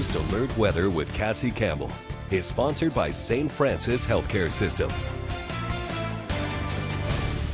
Alert Weather with Cassie Campbell is sponsored by St. Francis Healthcare System.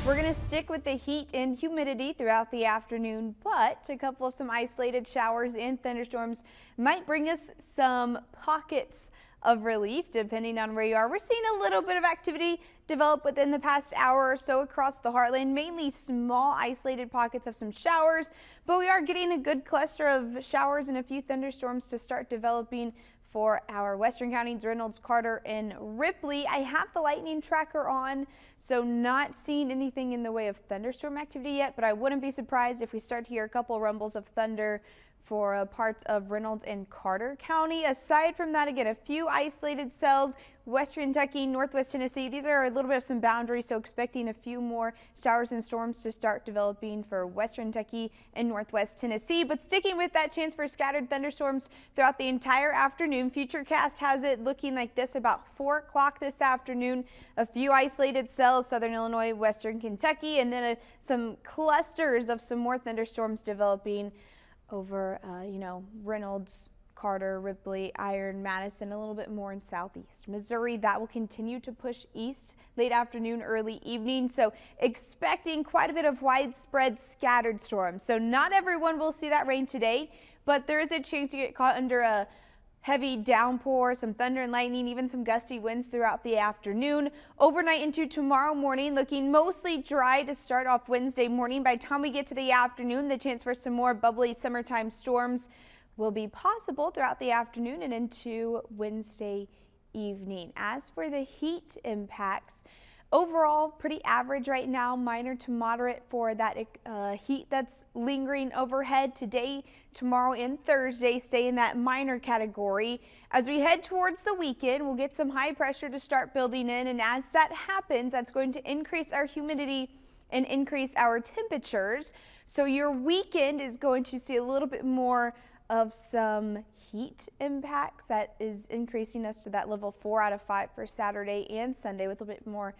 We're going to stick with the heat and humidity throughout the afternoon, but a couple of some isolated showers and thunderstorms might bring us some pockets of relief depending on where you are. We're seeing a little bit of activity develop within the past hour or so across the heartland, mainly small isolated pockets of some showers, but we are getting a good cluster of showers and a few thunderstorms to start developing for our western counties, Reynolds, Carter, and Ripley. I have the lightning tracker on, so not seeing anything in the way of thunderstorm activity yet, but I wouldn't be surprised if we start to hear a couple rumbles of thunder for parts of Reynolds and Carter County. Aside from that, again, a few isolated cells, western Kentucky, northwest Tennessee. These are a little bit of some boundaries, so expecting a few more showers and storms to start developing for western Kentucky and northwest Tennessee. But sticking with that chance for scattered thunderstorms throughout the entire afternoon, Futurecast has it looking like this about 4 o'clock this afternoon. A few isolated cells, southern Illinois, western Kentucky, and then some clusters of some more thunderstorms developing over, Reynolds, Carter, Ripley, Iron, Madison, a little bit more in southeast Missouri. That will continue to push east late afternoon, early evening. So expecting quite a bit of widespread scattered storms. So not everyone will see that rain today, but there is a chance to get caught under a heavy downpour, some thunder and lightning, even some gusty winds throughout the afternoon. Overnight into tomorrow morning, looking mostly dry to start off Wednesday morning. By the time we get to the afternoon, the chance for some more bubbly summertime storms will be possible throughout the afternoon and into Wednesday evening. As for the heat impacts, overall pretty average right now, minor to moderate for that heat that's lingering overhead today, tomorrow, and Thursday. Stay in that minor category. As we head towards the weekend, we'll get some high pressure to start building in, and as that happens, that's going to increase our humidity and increase our temperatures. So your weekend is going to see a little bit more of some heat impacts. That is increasing us to that level 4 out of 5 for Saturday and Sunday, with a bit more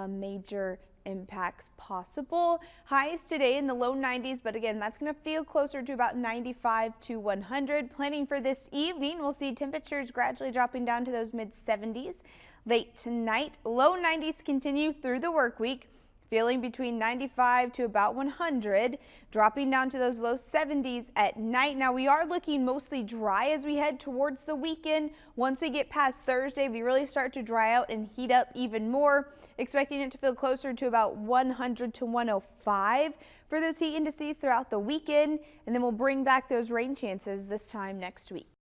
major impacts possible. Highs today in the low 90s, but again, that's going to feel closer to about 95 to 100. Planning for this evening, we'll see temperatures gradually dropping down to those mid 70s late tonight. Low 90s continue through the work week, feeling between 95 to about 100, dropping down to those low 70s at night. Now we are looking mostly dry as we head towards the weekend. Once we get past Thursday, we really start to dry out and heat up even more, expecting it to feel closer to about 100 to 105 for those heat indices throughout the weekend, and then we'll bring back those rain chances this time next week.